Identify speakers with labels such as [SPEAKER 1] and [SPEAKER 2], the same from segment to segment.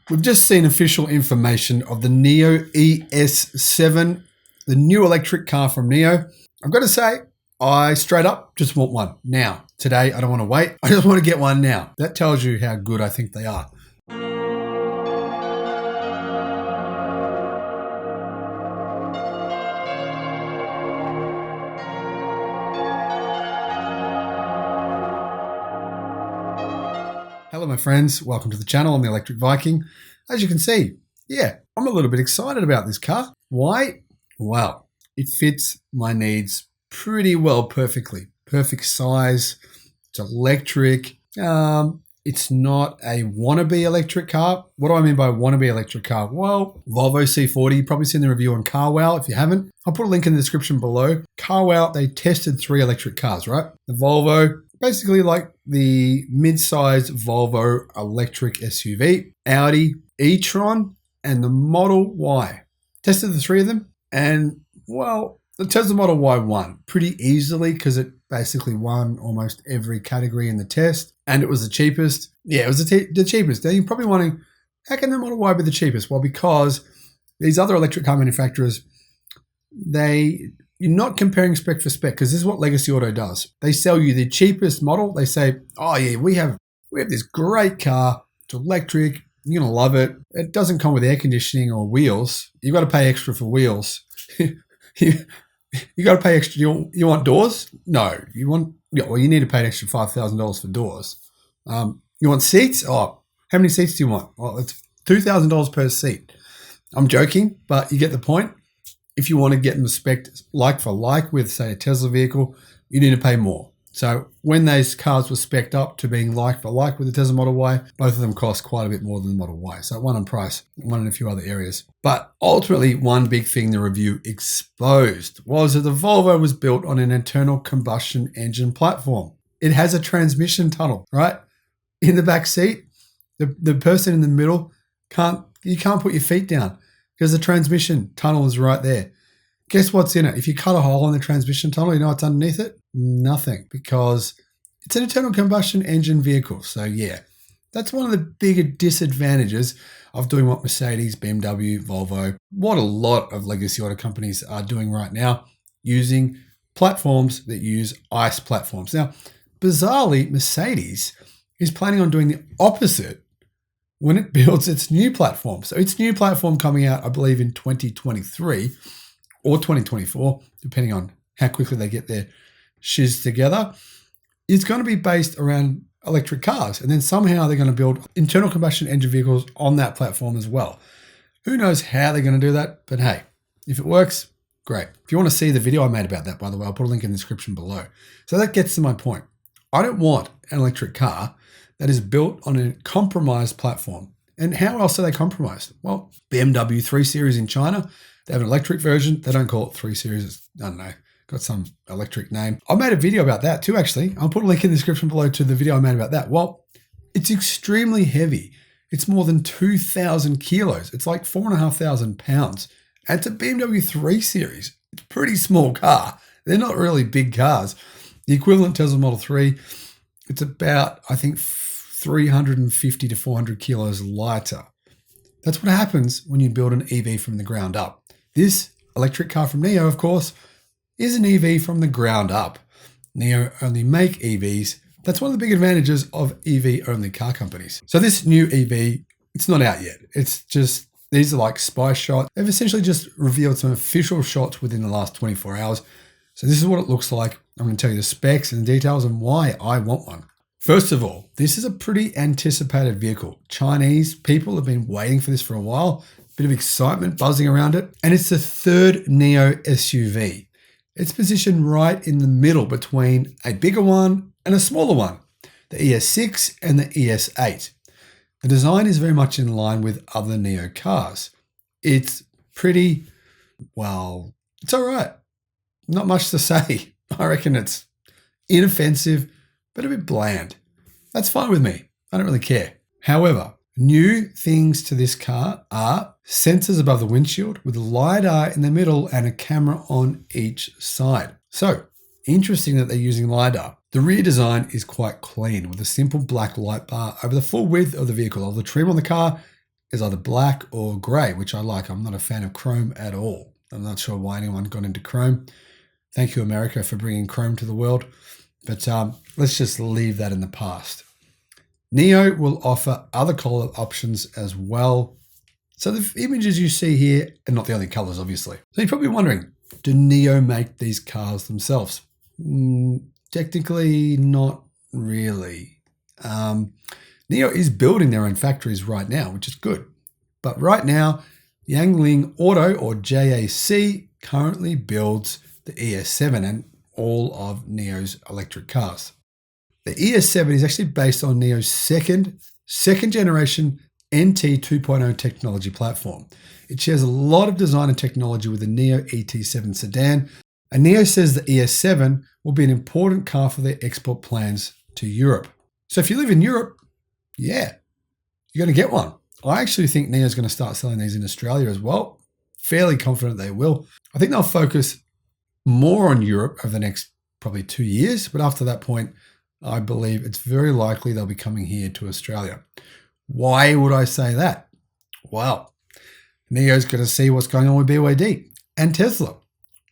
[SPEAKER 1] We've just seen official information of the NIO ES7, the Nio Electric car from NIO. I've got to say, I straight up just want one now. Today, I don't want to wait. I just want to get one now. That tells you how good I think they are. Hello, my friends. Welcome to the channel. I'm the Electric Viking. As you can see, I'm a little bit excited about this car. Why? Well, it fits my needs pretty well, perfectly. Perfect size. It's electric. It's not a wannabe electric car. What do I mean by wannabe electric car? Well, Volvo C40. You've probably seen the review on CarWow. If you haven't, I'll put a link in the description below. CarWow, they tested 3 electric cars, right? The Volvo, basically like the mid-sized Volvo electric SUV, Audi e-tron, and the Model Y. Tested the 3 of them, and well, the Tesla Model Y won pretty easily because it basically won almost every category in the test, and it was the cheapest. Yeah, it was the cheapest. Now you're probably wondering, how can the Model Y be the cheapest? Well, because these other electric car manufacturers, you're not comparing spec for spec, because this is what Legacy Auto does. They sell you the cheapest model. They say, oh yeah, we have this great car. It's electric. You're going to love it. It doesn't come with air conditioning or wheels. You've got to pay extra for wheels. You got to pay extra. You want doors? No. You need to pay an extra $5,000 for doors. You want seats? Oh, how many seats do you want? Well, it's $2,000 per seat. I'm joking, but you get the point. If you want to get them spec'd like for like with, say, a Tesla vehicle, you need to pay more. So when those cars were spec'd up to being like for like with the Tesla Model Y, both of them cost quite a bit more than the Model Y. So one on price, one in a few other areas. But ultimately, one big thing the review exposed was that the Volvo was built on an internal combustion engine platform. It has a transmission tunnel, right? In the back seat, the person in the middle can't put your feet down because the transmission tunnel is right there. Guess what's in it? If you cut a hole in the transmission tunnel, you know what's underneath it? Nothing, because it's an internal combustion engine vehicle. So yeah, that's one of the bigger disadvantages of doing what Mercedes, BMW, Volvo, what a lot of legacy auto companies are doing right now, using platforms that use ICE platforms. Now, bizarrely, Mercedes is planning on doing the opposite when it builds its new platform. So its new platform coming out, I believe, in 2023 or 2024, depending on how quickly they get their shiz together, is going to be based around electric cars. And then somehow they're going to build internal combustion engine vehicles on that platform as well. Who knows how they're going to do that? But hey, if it works, great. If you want to see the video I made about that, by the way, I'll put a link in the description below. So that gets to my point. I don't want an electric car that is built on a compromised platform. And how else are they compromised? Well, BMW 3 Series in China, they have an electric version. They don't call it 3 Series. It's, I don't know, got some electric name. I made a video about that too, actually. I'll put a link in the description below to the video I made about that. Well, it's extremely heavy. It's more than 2,000 kilos. It's like 4,500 pounds. And it's a BMW 3 Series. It's a pretty small car. They're not really big cars. The equivalent Tesla Model 3, it's about, I think, 350 to 400 kilos lighter. That's what happens when you build an EV from the ground up. This electric car from NIO, of course, is an EV from the ground up. NIO only make EVs. That's one of the big advantages of EV-only car companies. So this new EV, it's not out yet. It's just, these are like spy shots. They've essentially just revealed some official shots within the last 24 hours. So this is what it looks like. I'm going to tell you the specs and the details and why I want one. First of all, this is a pretty anticipated vehicle. Chinese people have been waiting for this for a while. Bit of excitement buzzing around it. And it's the third NIO SUV. It's positioned right in the middle between a bigger one and a smaller one, the ES6 and the ES8. The design is very much in line with other NIO cars. It's pretty, well, it's all right. Not much to say. I reckon it's inoffensive, but a bit bland. That's fine with me. I don't really care. However, new things to this car are sensors above the windshield with a LiDAR in the middle and a camera on each side. So interesting that they're using LiDAR. The rear design is quite clean with a simple black light bar over the full width of the vehicle. Of the trim on the car is either black or grey, which I like. I'm not a fan of chrome at all. I'm not sure why anyone got into chrome. Thank you, America, for bringing chrome to the world. But let's just leave that in the past. NIO will offer other color options as well. So the images you see here are not the only colors, obviously. So you're probably wondering, do NIO make these cars themselves? Technically, not really. NIO is building their own factories right now, which is good. But right now, Yangling Auto, or JAC, currently builds the ES7 and all of NIO's electric cars. The ES7 is actually based on NIO's second generation NT 2.0 technology platform. It shares a lot of design and technology with the NIO ET7 sedan, and NIO says the ES7 will be an important car for their export plans to Europe. So if you live in Europe, yeah, you're going to get one. I actually think NIO is going to start selling these in Australia as well. Fairly confident they will. I think they'll focus more on Europe over the next probably 2 years, but after that point, I believe it's very likely they'll be coming here to Australia. Why would I say that? Well, NIO's going to see what's going on with BYD and Tesla.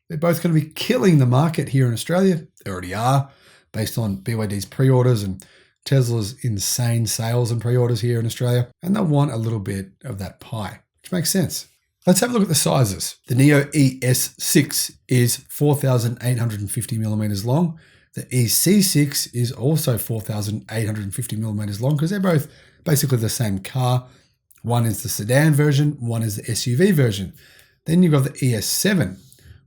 [SPEAKER 1] They're both going to be killing the market here in Australia. They already are, based on BYD's pre-orders and Tesla's insane sales and pre-orders here in Australia. And they'll want a little bit of that pie, which makes sense. Let's have a look at the sizes. The NIO ES6 is 4,850 millimeters long. The EC6 is also 4,850 millimeters long because they're both basically the same car. One is the sedan version, one is the SUV version. Then you've got the ES7,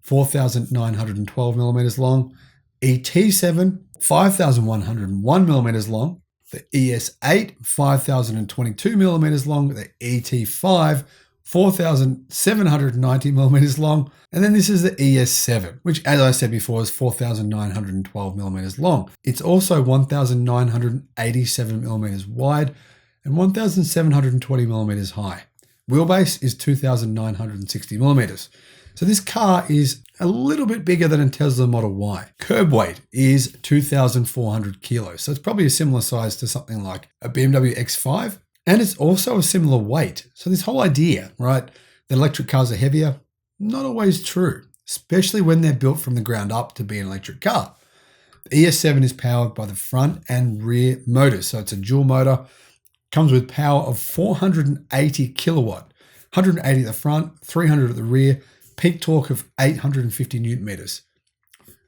[SPEAKER 1] 4,912 millimeters long. ET7, 5,101 millimeters long. The ES8, 5,022 millimeters long. The ET5, 4,790 millimeters long. And then this is the ES7, which, as I said before, is 4,912 millimeters long. It's also 1,987 millimeters wide and 1,720 millimeters high. Wheelbase is 2,960 millimeters. So this car is a little bit bigger than a Tesla Model Y. Curb weight is 2,400 kilos. So it's probably a similar size to something like a BMW X5. And it's also a similar weight. So this whole idea, right, that electric cars are heavier, not always true, especially when they're built from the ground up to be an electric car. The ES7 is powered by the front and rear motors. So it's a dual motor, comes with power of 480 kilowatt, 180 at the front, 300 at the rear, peak torque of 850 newton meters.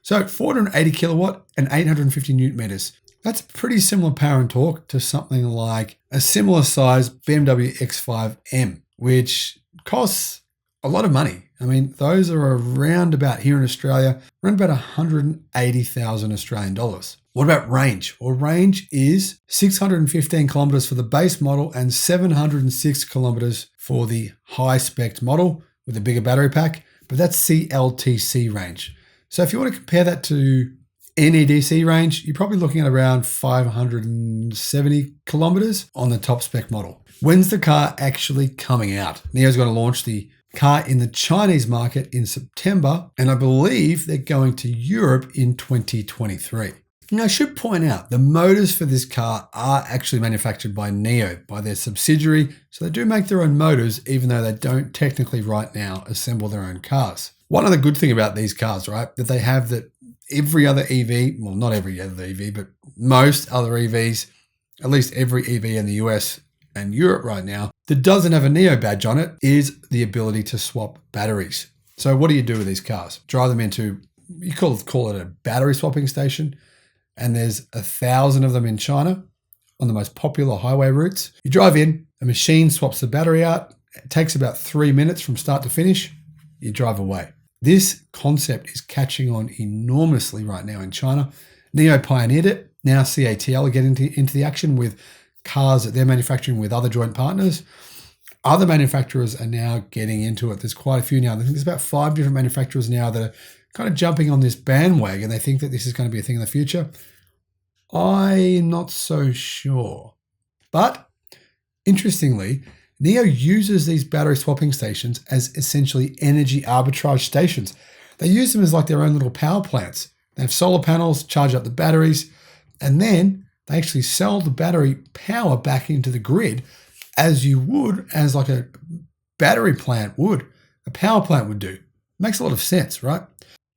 [SPEAKER 1] So 480 kilowatt and 850 newton meters. That's pretty similar power and torque to something like a similar size BMW X5 M, which costs a lot of money. I mean, those are around about here in Australia, around about 180,000 Australian dollars. What about range? Well, range is 615 kilometers for the base model and 706 kilometers for the high-spec model with a bigger battery pack, but that's CLTC range. So if you want to compare that to NEDC range, you're probably looking at around 570 kilometers on the top spec model. When's the car actually coming out? NIO's going to launch the car in the Chinese market in September, and I believe they're going to Europe in 2023. Now, I should point out the motors for this car are actually manufactured by NIO, by their subsidiary, so they do make their own motors, even though they don't technically right now assemble their own cars. One other good thing about these cars, right, that they have that every other EV, well, not every other EV, but most other EVs, at least every EV in the US and Europe right now, that doesn't have a NIO badge on it, is the ability to swap batteries. So what do you do with these cars? Drive them into, you call it a battery swapping station, and there's 1,000 of them in China on the most popular highway routes. You drive in, a machine swaps the battery out. It takes about 3 minutes from start to finish. You drive away. This concept is catching on enormously right now in China. NIO pioneered it. Now CATL are getting into the action with cars that they're manufacturing with other joint partners. Other manufacturers are now getting into it. There's quite a few now. I think there's about 5 different manufacturers now that are kind of jumping on this bandwagon. They think that this is going to be a thing in the future. I'm not so sure. But interestingly, NIO uses these battery swapping stations as essentially energy arbitrage stations. They use them as like their own little power plants. They have solar panels, charge up the batteries, and then they actually sell the battery power back into the grid as you would, as like a battery plant would, a power plant would do. Makes a lot of sense, right?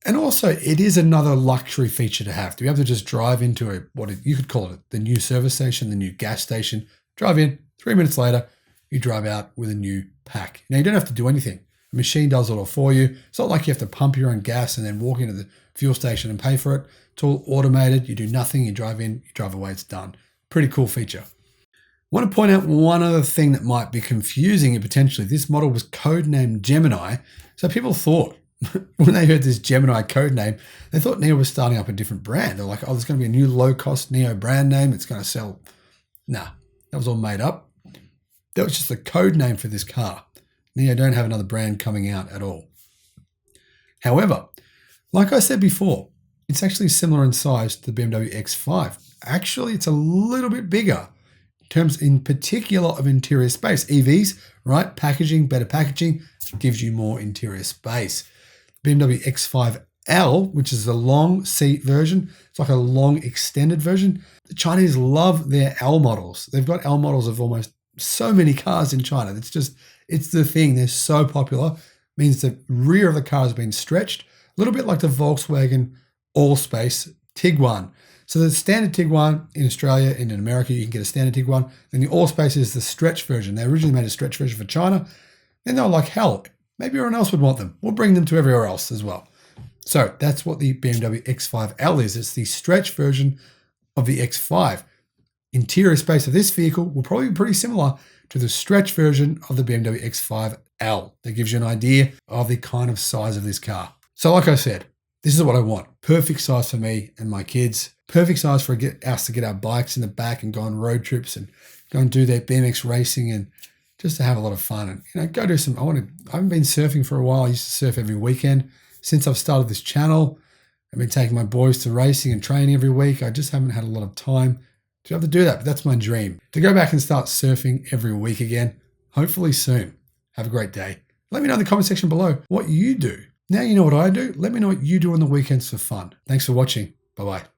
[SPEAKER 1] And also, it is another luxury feature to have, to be able to just drive into you could call it the new service station, the new gas station, drive in, 3 minutes later, you drive out with a new pack. Now, you don't have to do anything. The machine does it all for you. It's not like you have to pump your own gas and then walk into the fuel station and pay for it. It's all automated. You do nothing. You drive in, you drive away, it's done. Pretty cool feature. I want to point out one other thing that might be confusing and potentially. This model was codenamed Gemini. So people thought, when they heard this Gemini code name, they thought NIO was starting up a different brand. They're like, oh, there's going to be a new low-cost NIO brand name. It's going to sell. Nah, that was all made up. That was just the code name for this car. NIO don't have another brand coming out at all. However, like I said before, it's actually similar in size to the BMW X5. Actually, it's a little bit bigger in terms in particular of interior space. EVs, right? Packaging, better packaging gives you more interior space. BMW X5L, which is the long seat version. It's like a long extended version. The Chinese love their L models. They've got L models of almost so many cars in China. It's the thing. They're so popular. It means the rear of the car has been stretched, a little bit like the Volkswagen All-Space Tiguan. So the standard Tiguan in Australia and in America, you can get a standard Tiguan. Then the All-Space is the stretch version. They originally made a stretch version for China. And they were like, hell, maybe everyone else would want them. We'll bring them to everywhere else as well. So that's what the BMW X5L is. It's the stretch version of the X5. Interior space of this vehicle will probably be pretty similar to the stretch version of the BMW X5L. That gives you an idea of the kind of size of this car. So like I said, this is what I want. Perfect size for me and my kids. Perfect size for us to get our bikes in the back and go on road trips and go and do their BMX racing and just to have a lot of fun and go do some. I haven't been surfing for a while. I used to surf every weekend. Since I've started this channel, I've been taking my boys to racing and training every week. I just haven't had a lot of time to be able to do that, but that's my dream. To go back and start surfing every week again, hopefully soon. Have a great day. Let me know in the comment section below what you do. Now you know what I do. Let me know what you do on the weekends for fun. Thanks for watching. Bye-bye.